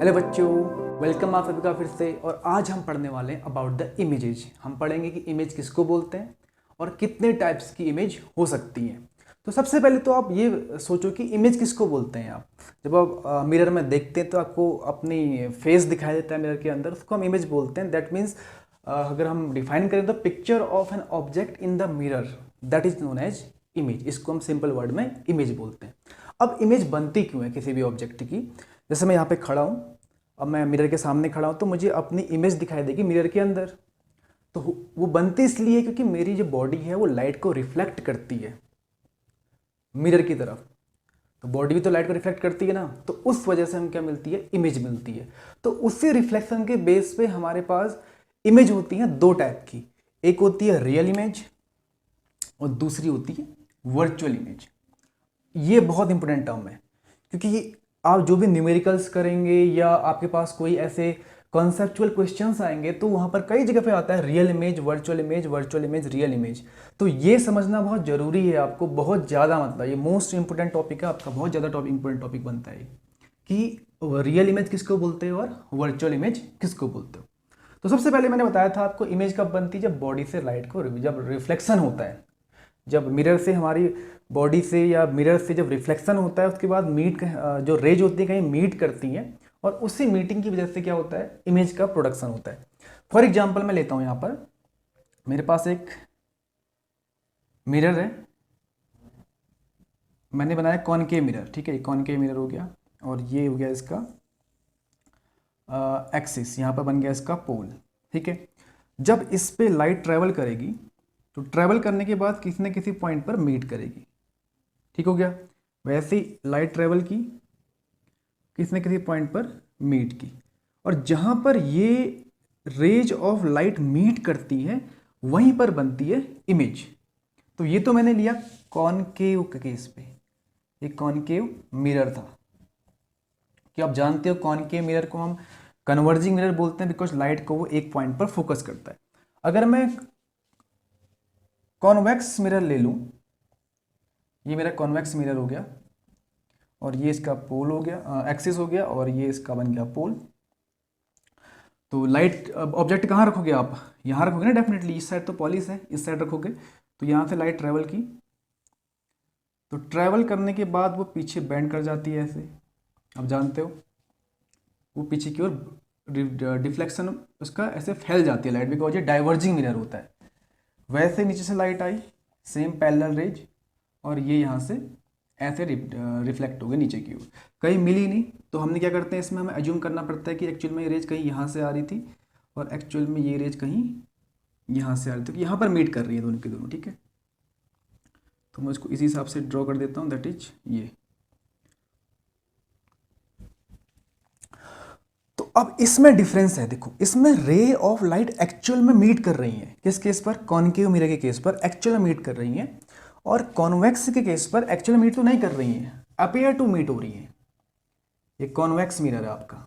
Hello बच्चों, welcome आप सभी का फिर से। और आज हम पढ़ने वाले हैं अबाउट द इमेजेस। हम पढ़ेंगे कि इमेज किसको बोलते हैं और कितने टाइप्स की इमेज हो सकती हैं। तो सबसे पहले तो आप ये सोचो कि इमेज किसको बोलते हैं। आप जब आप मिरर में देखते हैं तो आपको अपनी फेस दिखाई देता है मिरर के अंदर, उसको हम इमेज बोलते हैं। दैट मीन्स अगर हम डिफाइन करें तो picture of an object in the mirror, that is known as image. इसको हम सिंपल वर्ड में इमेज बोलते हैं। अब इमेज बनती क्यों है किसी भी ऑब्जेक्ट की? जैसे मैं यहाँ पे खड़ा हूँ, अब मैं मिरर के सामने खड़ा हूँ तो मुझे अपनी इमेज दिखाई देगी मिरर के अंदर। तो वो बनती इसलिए क्योंकि मेरी जो बॉडी है वो लाइट को रिफ्लेक्ट करती है मिरर की तरफ। तो बॉडी भी तो लाइट को रिफ्लेक्ट करती है ना, तो उस वजह से हम क्या मिलती है, इमेज मिलती है। तो उसी रिफ्लेक्शन के बेस पे हमारे पास इमेज होती है दो टाइप की। एक होती है रियल इमेज और दूसरी होती है वर्चुअल इमेज। ये बहुत इंपॉर्टेंट टर्म है क्योंकि आप जो भी न्यूमेरिकल्स करेंगे या आपके पास कोई ऐसे कॉन्सेप्चुअल क्वेश्चंस आएंगे तो वहाँ पर कई जगह पे आता है real image, virtual image, virtual image, real image. तो ये समझना बहुत ज़रूरी है आपको, बहुत ज़्यादा। मतलब ये मोस्ट इंपॉर्टेंट टॉपिक है आपका, बहुत ज़्यादा इंपॉर्टेंट टॉपिक बनता है कि रियल इमेज किसको बोलते हो और वर्चुअल इमेज किसको बोलते हो। तो सबसे पहले मैंने बताया था आपको इमेज कब बनती है, जब बॉडी से लाइट को जब रिफ्लेक्शन होता है, जब मिरर से हमारी बॉडी से या मिरर से जब रिफ्लेक्शन होता है उसके बाद जो रेज होती है कहीं मीट करती हैं और उसी मीटिंग की वजह से क्या होता है, इमेज का प्रोडक्शन होता है। फॉर एग्जांपल मैं लेता हूँ, यहाँ पर मेरे पास एक मिरर है, मैंने बनाया कॉनकेव मिरर। ठीक है, कॉनकेव मिरर हो गया और ये हो गया इसका एक्सिस, यहाँ पर बन गया इसका पोल। ठीक है, जब इस पे लाइट ट्रेवल करेगी तो ट्रेवल करने के बाद किसी न किसी पॉइंट पर मीट करेगी। ठीक हो गया, वैसे ही लाइट ट्रेवल की, किसी न किसी पॉइंट पर मीट की, और जहाँ पर ये रेज ऑफ लाइट मीट करती है वहीं पर बनती है इमेज। तो ये तो मैंने लिया कॉनकेव के केस पे, एक कॉनकेव मिरर था कि आप जानते हो कॉनकेव मिरर को हम कन्वर्जिंग मिरर बोलते हैं बिकॉज लाइट को वो एक पॉइंट पर फोकस करता है। अगर मैं कॉन्वेक्स मिरर ले लूँ, ये मेरा कॉन्वेक्स मिरर हो गया और ये इसका पोल हो गया, एक्सिस हो गया, और ये इसका बन गया पोल। तो लाइट ऑब्जेक्ट कहाँ रखोगे आप? यहाँ रखोगे ना डेफिनेटली, इस साइड तो पॉलिश है, इस साइड रखोगे। तो यहाँ से लाइट ट्रैवल की, तो ट्रैवल करने के बाद वो पीछे बेंड कर जाती है ऐसे, आप जानते हो वो पीछे की ओर डिफ्लेक्शन उसका ऐसे फैल जाती है लाइट, बिकॉज ये डाइवर्जिंग मिरर होता है। वैसे नीचे से लाइट आई, सेम पैरेलल रेज, और ये यहाँ से ऐसे रिफ्लेक्ट हो गए नीचे की ओर, कहीं मिली नहीं। तो हमने क्या करते हैं, इसमें हमें एज्यूम करना पड़ता है कि एक्चुअल में ये रेज कहीं यहाँ से आ रही थी और एक्चुअल में ये रेज कहीं यहाँ से आ रही थी, तो यहाँ पर मीट कर रही है दोनों की दोनों। ठीक है, तो मैं इसको इसी हिसाब से ड्रॉ कर देता हूँ, दैट इज ये। तो अब इसमें डिफरेंस है, देखो इसमें रे ऑफ लाइट एक्चुअल में मीट कर रही है, किस केस पर? कॉनकेव मिरर के केस पर एक्चुअल में मीट कर रही है, और कॉन्वेक्स के केस पर एक्चुअल मीट तो नहीं कर रही है, अपीयर टू मीट हो रही है। ये कॉन्वेक्स मिरर है आपका।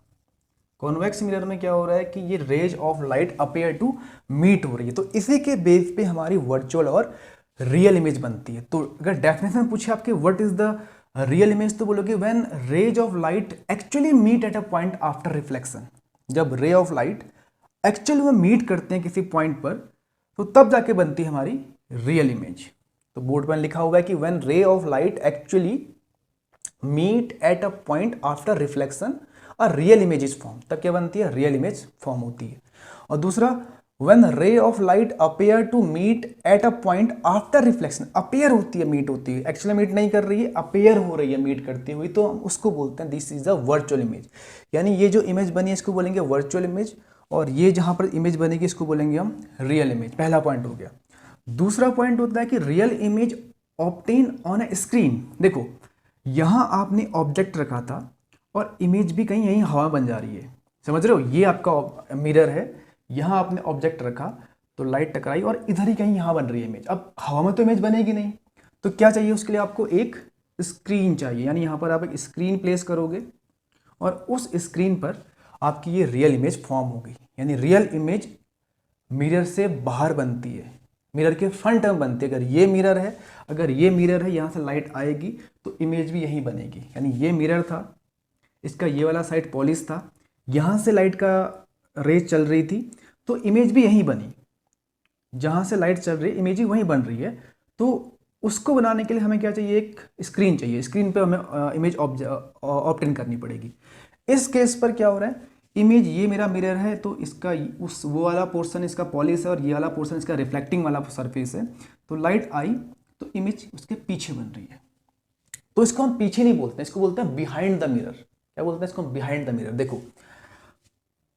कॉन्वेक्स मिरर में क्या हो रहा है कि ये rays of light appear to meet हो रही है। तो इसी के बेस पे हमारी वर्चुअल और रियल इमेज बनती है। तो अगर डेफिनेशन पूछे आपके what is the real image, तो बोलोगे when rays of light actually meet at a point after reflection. जब रे ऑफ लाइट एक्चुअली में मीट करते हैं किसी पॉइंट पर, तो तब जाके बनती है हमारी रियल इमेज। तो बोर्ड पर लिखा हुआ है कि when ray of light actually meet at a point after reflection a real image is form, तब क्या बनती है, रियल इमेज फॉर्म होती है। और दूसरा, when ray of light appear to meet at a point after reflection, appear होती है, मीट होती है, एक्चुअली मीट नहीं कर रही है, अपेयर हो रही है मीट करती हुई, तो हम उसको बोलते हैं this is a virtual image. यानी ये जो इमेज बनी है इसको बोलेंगे वर्चुअल इमेज, और ये जहां पर इमेज बनेगी इसको बोलेंगे हम रियल इमेज। पहला पॉइंट हो गया। दूसरा पॉइंट होता है कि real image obtain on A screen. देखो यहां आपने ऑब्जेक्ट रखा था और इमेज भी कहीं यहीं हवा बन जा रही है, समझ रहे हो? ये आपका मिरर है, यहां आपने ऑब्जेक्ट रखा तो लाइट टकराई और इधर ही कहीं यहां बन रही है इमेज। अब हवा में तो इमेज बनेगी नहीं, तो क्या चाहिए उसके लिए? आपको एक स्क्रीन चाहिए, यानी यहां पर आप एक स्क्रीन प्लेस करोगे और उस स्क्रीन पर आपकी ये रियल इमेज फॉर्म होगी। यानी रियल इमेज मिरर से बाहर बनती है, मिरर के फ्रंट में बनती है। अगर ये मिरर है, अगर ये मिरर है, यहाँ से लाइट आएगी तो इमेज भी यहीं बनेगी। यानी ये मिरर था, इसका ये वाला साइड पॉलिश था, यहाँ से लाइट का रेज चल रही थी तो इमेज भी यहीं बनी, जहाँ से लाइट चल रही है इमेज ही वहीं बन रही है। तो उसको बनाने के लिए हमें क्या चाहिए, एक स्क्रीन चाहिए, स्क्रीन पे हमें इमेज ऑब्टेन करनी पड़ेगी। इस केस पर क्या हो रहा है, इमेज ये मेरा मिरर है तो इसका उस वो वाला पोर्शन इसका पॉलिश है और ये वाला पोर्शन इसका रिफ्लेक्टिंग वाला सरफेस है। तो लाइट आई तो इमेज उसके पीछे बन रही है। तो इसको हम पीछे नहीं बोलते हैं, इसको बोलते हैं बिहाइंड द मिरर। क्या बोलते हैं इसको, बिहाइंड द मिरर। देखो,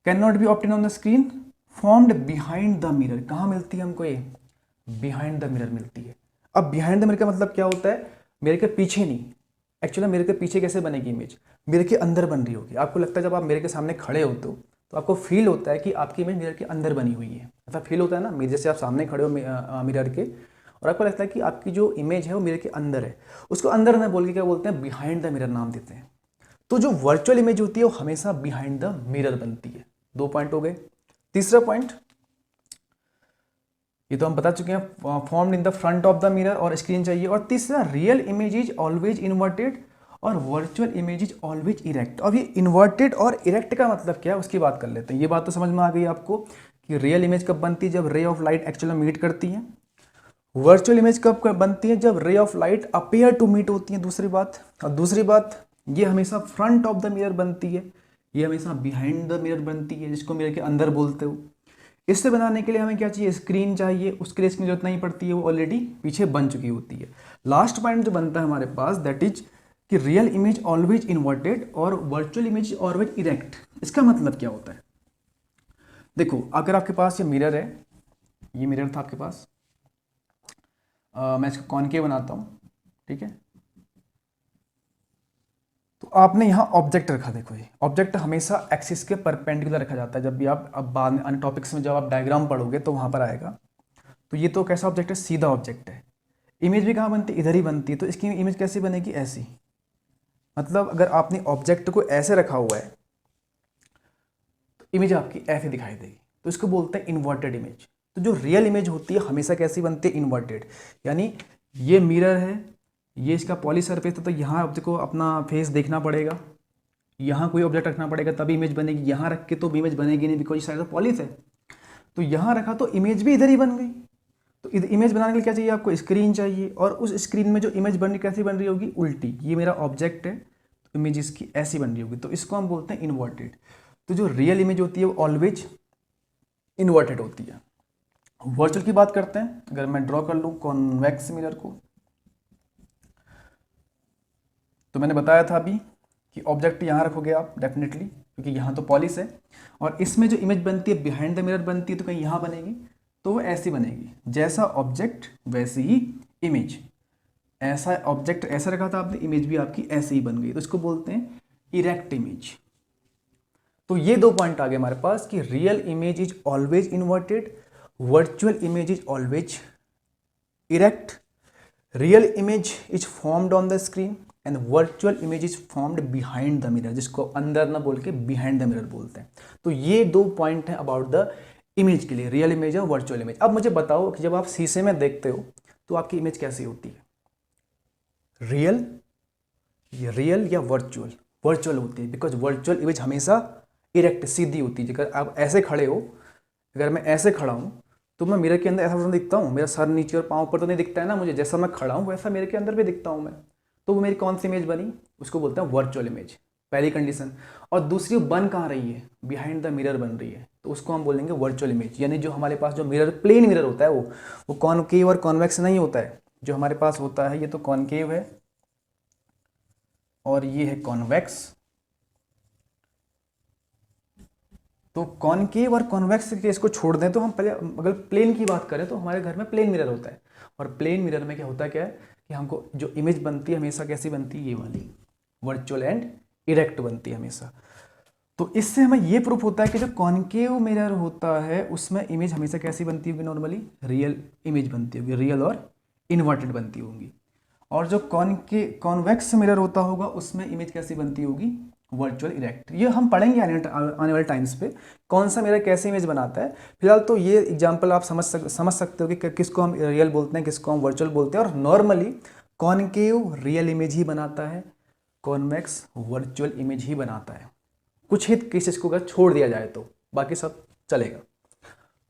can not be obtain on the screen, formed behind the mirror. कहाँ मिलती है हमको ये, बिहाइंड द मिरर मिलती है। अब बिहाइंड द मिरर का मतलब क्या होता है, मिरर के पीछे नहीं। एक्चुअली मिरर के पीछे कैसे बनेगी इमेज, मिरर के अंदर बन रही होगी। आपको लगता है जब आप मिरर के सामने खड़े होते हो तो आपको फील होता है कि आपकी इमेज मिरर के अंदर बनी हुई है, ऐसा फील होता है ना। जैसे आप सामने खड़े हो मिरर के और आपको लगता है कि आपकी जो इमेज है वो मिरर के अंदर है, उसको अंदर ना बोल के क्या बोलते हैं, बिहाइंड द मिरर नाम देते हैं। तो जो वर्चुअल इमेज होती है वो हमेशा बिहाइंड द मिरर बनती है। 2 पॉइंट हो गए। तीसरा पॉइंट, ये तो हम बता चुके हैं, formed in the front of the mirror और स्क्रीन चाहिए। और तीसरा, real image is always inverted और virtual image is always erect. अब ये इन्वर्टेड और इरेक्ट का मतलब क्या है उसकी बात कर लेते हैं। ये बात तो समझ में आ गई आपको कि रियल इमेज कब बनती है, जब ray of light actually meet करती है। वर्चुअल इमेज कब बनती है, जब ray of light appear to meet होती है, दूसरी बात। और दूसरी बात, ये हमेशा फ्रंट ऑफ द मिरर बनती है, ये हमेशा बिहाइंड द मिरर बनती है, जिसको मिरर के अंदर बोलते हो। इससे बनाने के लिए हमें क्या चाहिए, स्क्रीन चाहिए। उसके लिए इसकी जरूरत नहीं पड़ती है, वो ऑलरेडी पीछे बन चुकी होती है। लास्ट पॉइंट जो बनता है हमारे पास, दैट इज कि रियल इमेज ऑलवेज इन्वर्टेड और वर्चुअल इमेज ऑलवेज इरेक्ट। इसका मतलब क्या होता है, देखो अगर आपके पास ये मिरर है, ये मिरर था आपके पास, मैं इसको कॉनकेव बनाता हूँ, ठीक है। तो आपने यहाँ ऑब्जेक्ट रखा, देखो ये ऑब्जेक्ट हमेशा एक्सिस के परपेंडिकुलर रखा जाता है। जब भी आप अब बाद में अन्य टॉपिक्स में जब आप डायग्राम पढ़ोगे तो वहाँ पर आएगा। तो ये तो कैसा ऑब्जेक्ट है, सीधा ऑब्जेक्ट है। इमेज भी कहाँ बनती है, इधर ही बनती है। तो इसकी इमेज कैसी बनेगी, ऐसी। मतलब अगर आपने ऑब्जेक्ट को ऐसे रखा हुआ है तो इमेज आपकी ऐसे दिखाई देगी। तो इसको बोलते हैं इन्वर्टेड इमेज। तो जो रियल इमेज होती है हमेशा कैसी बनती है, इन्वर्टेड। यानी ये मिरर है, ये इसका पॉली सरफेस है, तो यहाँ ऑब्जेक्ट को अपना फेस देखना पड़ेगा, यहाँ कोई ऑब्जेक्ट रखना पड़ेगा तभी इमेज बनेगी। यहाँ रख के तो इमेज बनेगी नहीं, बिकॉज साइड तो पॉलिश है। तो यहाँ रखा तो इमेज भी इधर ही बन गई। तो इमेज बनाने के लिए क्या चाहिए आपको, स्क्रीन चाहिए। और उस स्क्रीन में जो इमेज बन रही कैसी बन रही होगी, उल्टी। ये मेरा ऑब्जेक्ट है तो इमेज इसकी ऐसी बन रही होगी, तो इसको हम बोलते हैं इन्वर्टेड। तो जो रियल इमेज होती है वो ऑलवेज इन्वर्टेड होती है। वर्चुअल की बात करते हैं। अगर मैं ड्रॉ कर लूँ कॉन्वेक्स मिरर को, तो मैंने बताया था अभी कि ऑब्जेक्ट यहाँ रखोगे आप डेफिनेटली, क्योंकि यहाँ तो पॉलिश है। और इसमें जो इमेज बनती है बिहाइंड द मिरर बनती है, तो कहीं यहाँ बनेगी, तो वो ऐसी बनेगी। जैसा ऑब्जेक्ट वैसी ही इमेज। ऐसा ऑब्जेक्ट ऐसा रखा था आपने, इमेज भी आपकी ऐसे ही बन गई, तो इसको बोलते हैं इरेक्ट इमेज। तो ये 2 पॉइंट आ गए हमारे पास कि real image is always inverted, virtual image is always erect, real image is formed on the screen and virtual image is formed behind the mirror, जिसको अंदर ना बोल के बिहाइंड द मिरर बोलते हैं। तो ये 2 पॉइंट हैं अबाउट द इमेज के लिए, रियल इमेज और वर्चुअल इमेज। अब मुझे बताओ कि जब आप शीशे में देखते हो तो आपकी इमेज कैसी होती है, रियल या वर्चुअल? वर्चुअल होती है, बिकॉज वर्चुअल इमेज हमेशा इरेक्ट सीधी होती है। अगर आप ऐसे खड़े हो, अगर मैं ऐसे खड़ा हूँ तो मैं मिरर के अंदर ऐसा थोड़ा दिखता हूँ, मेरा सर नीचे और पाँव ऊपर तो नहीं दिखता है ना मुझे, जैसा मैं खड़ा हूँ वैसा मेरे के अंदर भी दिखता हूँ मैं। तो वो मेरी कौन सी इमेज बनी, उसको बोलते हैं वर्चुअल इमेज, पहली कंडीशन। और दूसरी, वो बन कहाँ रही है, बिहाइंड द मिरर बन रही है, तो उसको हम बोलेंगे वर्चुअल इमेज। यानी जो हमारे पास जो मिरर, प्लेन मिरर होता है वो कॉनकेव और कॉन्वेक्स नहीं होता है। जो हमारे पास होता है, ये तो कॉनकेव है और ये है कॉन्वेक्स। तो कॉनकेव और कॉन्वेक्स केस को छोड़ दें तो हम पहले अगर प्लेन की बात करें तो हमारे घर में प्लेन मिरर होता है। और प्लेन मिरर में क्या होता है, क्या है कि हमको जो इमेज बनती है हमेशा कैसी बनती है, ये वाली वर्चुअल एंड इरेक्ट बनती है हमेशा। तो इससे हमें ये प्रूफ होता है कि जो कॉनकेव मिरर होता है उसमें इमेज हमेशा कैसी बनती होगी, नॉर्मली रियल इमेज बनती होगी, रियल और इन्वर्टेड बनती होंगी। और जो कॉन्वेक्स मिरर होता होगा उसमें इमेज कैसी बनती होगी, वर्चुअल इरेक्ट। ये हम पढ़ेंगे आने वाले टाइम्स पे कौन सा मिरर कैसे इमेज बनाता है। फिलहाल तो ये एग्जांपल आप समझ सकते हो कि किसको हम रियल बोलते हैं, किसको हम वर्चुअल बोलते हैं। और नॉर्मली कॉनकेव रियल इमेज ही बनाता है, कॉन्वेक्स वर्चुअल इमेज ही बनाता है। कुछ ही केसेस को अगर छोड़ दिया जाए तो बाकी सब चलेगा।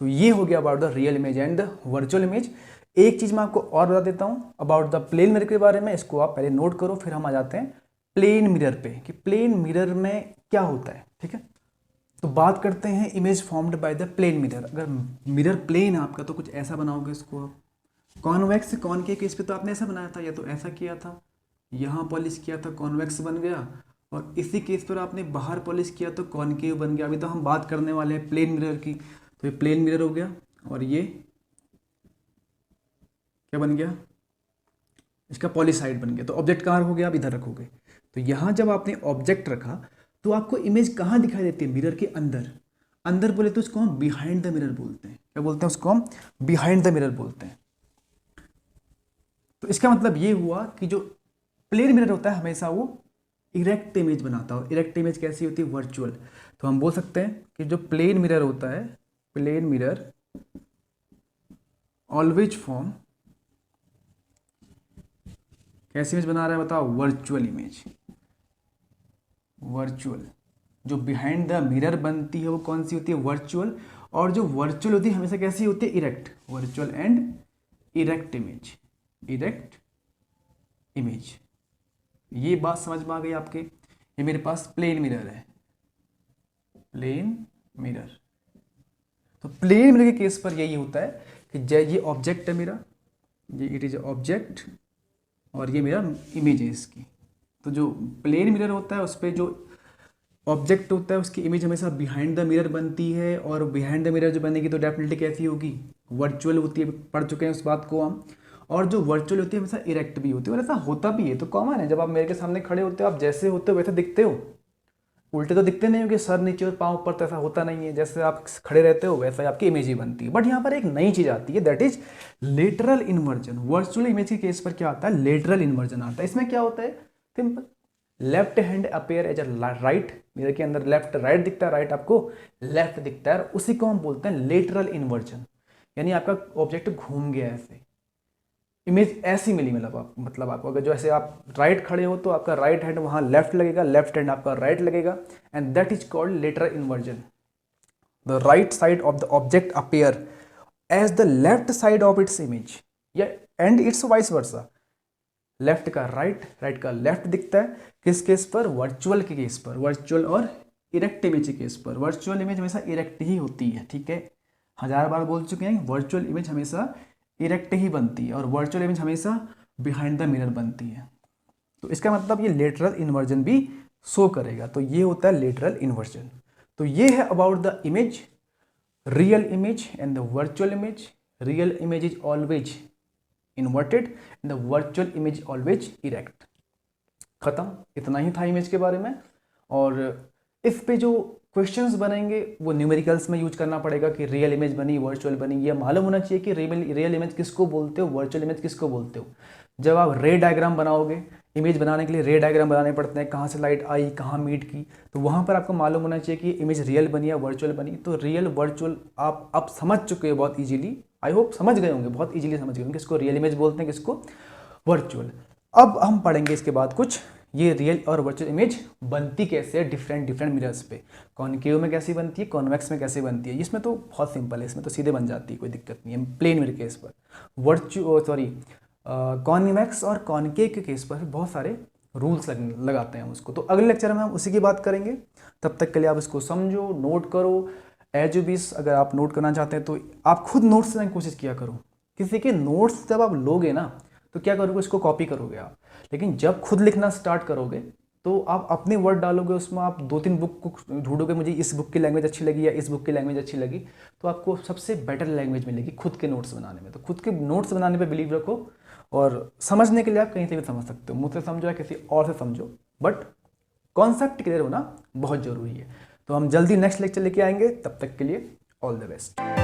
तो ये हो गया about the real image and the virtual image. एक चीज़ मैं आपको और बता देता हूँ अबाउट द प्लेन मिरर के बारे में, इसको आप पहले नोट करो, फिर हम आ जाते हैं प्लेन मिरर पे कि प्लेन मिरर में क्या होता है। ठीक है, तो बात करते हैं image formed by the plane mirror. अगर मिरर प्लेन है आपका तो कुछ ऐसा बनाओगे इसको आप। कॉन्वेक्स कॉनकेव केस पे तो आपने ऐसा बनाया था या तो ऐसा किया था, यहाँ पॉलिश किया था कॉन्वेक्स बन गया, और इसी केस पर आपने बाहर पॉलिश किया तो कॉनकेव बन गया। अभी तो हम बात करने वाले हैं प्लेन मिरर की, तो ये प्लेन मिरर हो गया और ये क्या बन गया, इसका पॉलिश साइड बन गया। तो ऑब्जेक्ट कहाँ हो गया, आप इधर रखोगे। तो यहाँ जब आपने ऑब्जेक्ट रखा तो आपको इमेज कहाँ दिखाई देती है, मिरर के अंदर। अंदर बोले तो उसको हम बिहाइंड द मिरर बोलते हैं। क्या बोलते हैं उसको हम, बिहाइंड द मिरर बोलते हैं। तो इसका मतलब ये हुआ कि जो प्लेन मिरर होता है हमेशा वो इरेक्ट इमेज बनाता हो। इरेक्ट इमेज कैसी होती है, वर्चुअल। तो हम बोल सकते हैं कि जो प्लेन मिरर होता है, प्लेन मिरर ऑलवेज फॉर्म कैसी इमेज बना रहा है बताओ, वर्चुअल इमेज। वर्चुअल जो बिहाइंड द मिरर बनती है वो कौन सी होती है, वर्चुअल। और जो वर्चुअल होती है हमेशा कैसी होती है, erect. Virtual and erect image, erect image. ये बात समझ में आ गई आपके। ये मेरे पास प्लेन मिरर है, प्लेन मिरर। तो प्लेन मिरर के केस पर यही होता है कि ये ऑब्जेक्ट है मेरा, ये इट इज ऑब्जेक्ट, और ये मेरा इमेज है इसकी। तो जो प्लेन मिरर होता है उस पर जो ऑब्जेक्ट होता है उसकी इमेज हमेशा बिहाइंड द मिरर बनती है, और बिहाइंड द मिरर जो बनेगी तो डेफिनेटली कैसी होगी, वर्चुअल होती है। पढ़ चुके हैं उस बात को हम। और जो वर्चुअल होती है हमेशा इरेक्ट भी होती है, और ऐसा होता भी है। तो कॉमन है, जब आप मेरे के सामने खड़े होते हो आप जैसे होते हो वैसे दिखते हो। उल्टे तो दिखते नहीं हो कि सर नीचे और पाँव ऊपर, तो ऐसा होता नहीं है। जैसे आप खड़े रहते हो वैसा ही आपकी इमेज ही बनती है। बट यहाँ पर एक नई चीज़ आती है, that is lateral inversion. Virtual image के केस पर क्या आता है, लेटरल इन्वर्जन आता है। इसमें क्या होता है, simple, left hand appear as a right. Mirror के अंदर लेफ्ट राइट दिखता है, राइट आपको लेफ्ट दिखता है, उसी को हम बोलते हैं लेटरल इन्वर्जन। यानी आपका ऑब्जेक्ट घूम गया ऐसे, इमेज ऐसी मिली। मतलब आपको अगर जो ऐसे आप राइट खड़े हो तो आपका राइट हैंड वहाँ लेफ्ट लगेगा, लेफ्ट हैंड आपका राइट लगेगा, and that is called lateral inversion. The right side of the object appear as the left side of its image, या and its vice versa. Left का right, right का left दिखता है। किस case पर, virtual के case पर, virtual और इरेक्ट इमेज के केस पर। वर्चुअल इमेज हमेशा इरेक्ट ही होती है, ठीक है, 1000 बार बोल चुके हैं। वर्चुअल इमेज हमेशा इरेक्ट ही बनती है, और वर्चुअल इमेज हमेशा बिहाइंड द मिरर बनती है। तो इसका मतलब ये लेटरल इन्वर्जन भी शो करेगा। तो ये होता है लेटरल इन्वर्जन। तो ये है about the image, real image and the virtual image. Real image is always inverted and the virtual image always erect. खत्म, इतना ही था इमेज के बारे में। और इस पे जो क्वेश्चंस बनेंगे वो न्यूमेरिकल्स में यूज करना पड़ेगा कि रियल इमेज बनी, वर्चुअल बनी। ये मालूम होना चाहिए कि रियल इमेज किसको बोलते हो, वर्चुअल इमेज किसको बोलते हो। जब आप रे डायग्राम बनाओगे, इमेज बनाने के लिए रे डायग्राम बनाने पड़ते हैं, कहाँ से लाइट आई, कहाँ मीट की, तो वहाँ पर आपको मालूम होना चाहिए कि इमेज रियल बनी या वर्चुअल बनी। तो रियल वर्चुअल आप समझ चुके हो बहुत ईजिली, आई होप समझ गए होंगे, बहुत ईजिली समझ गए होंगे किसको रियल इमेज बोलते हैं, किसको वर्चुअल। अब हम पढ़ेंगे इसके बाद कुछ ये रियल और वर्चुअल इमेज बनती कैसे है डिफरेंट मिरर्स पे। कॉनकेव में कैसी बनती है, कॉन्वेक्स में कैसे बनती है। इसमें तो बहुत सिंपल है, इसमें तो सीधे बन जाती है, कोई दिक्कत नहीं है प्लेन मिरर केस पर। कॉन्वेक्स और कॉनकेव के केस पर बहुत सारे रूल्स लगाते हैं हम उसको। तो अगले लेक्चर में हम उसी की बात करेंगे। तब तक के लिए आप इसको समझो, नोट करो। एज यू बीस, अगर आप नोट करना चाहते हैं तो आप खुद नोट्स लेने की कोशिश किया करो। किसी के नोट्स जब आप लोगे ना तो क्या करोगे, उसको कॉपी करोगे आप। लेकिन जब खुद लिखना स्टार्ट करोगे तो आप अपने वर्ड डालोगे उसमें, आप 2-3 बुक को ढूंढोगे, मुझे इस बुक की लैंग्वेज अच्छी लगी या इस बुक की लैंग्वेज अच्छी लगी, तो आपको सबसे बेटर लैंग्वेज मिलेगी खुद के नोट्स बनाने में। तो खुद के नोट्स बनाने पे बिलीव रखो, और समझने के लिए आप कहीं से भी समझ सकते हो, मुझसे समझो या किसी और से समझो, बट कॉन्सेप्ट क्लियर होना बहुत ज़रूरी है। तो हम जल्दी नेक्स्ट लेक्चर लेके आएंगे, तब तक के लिए ऑल द बेस्ट।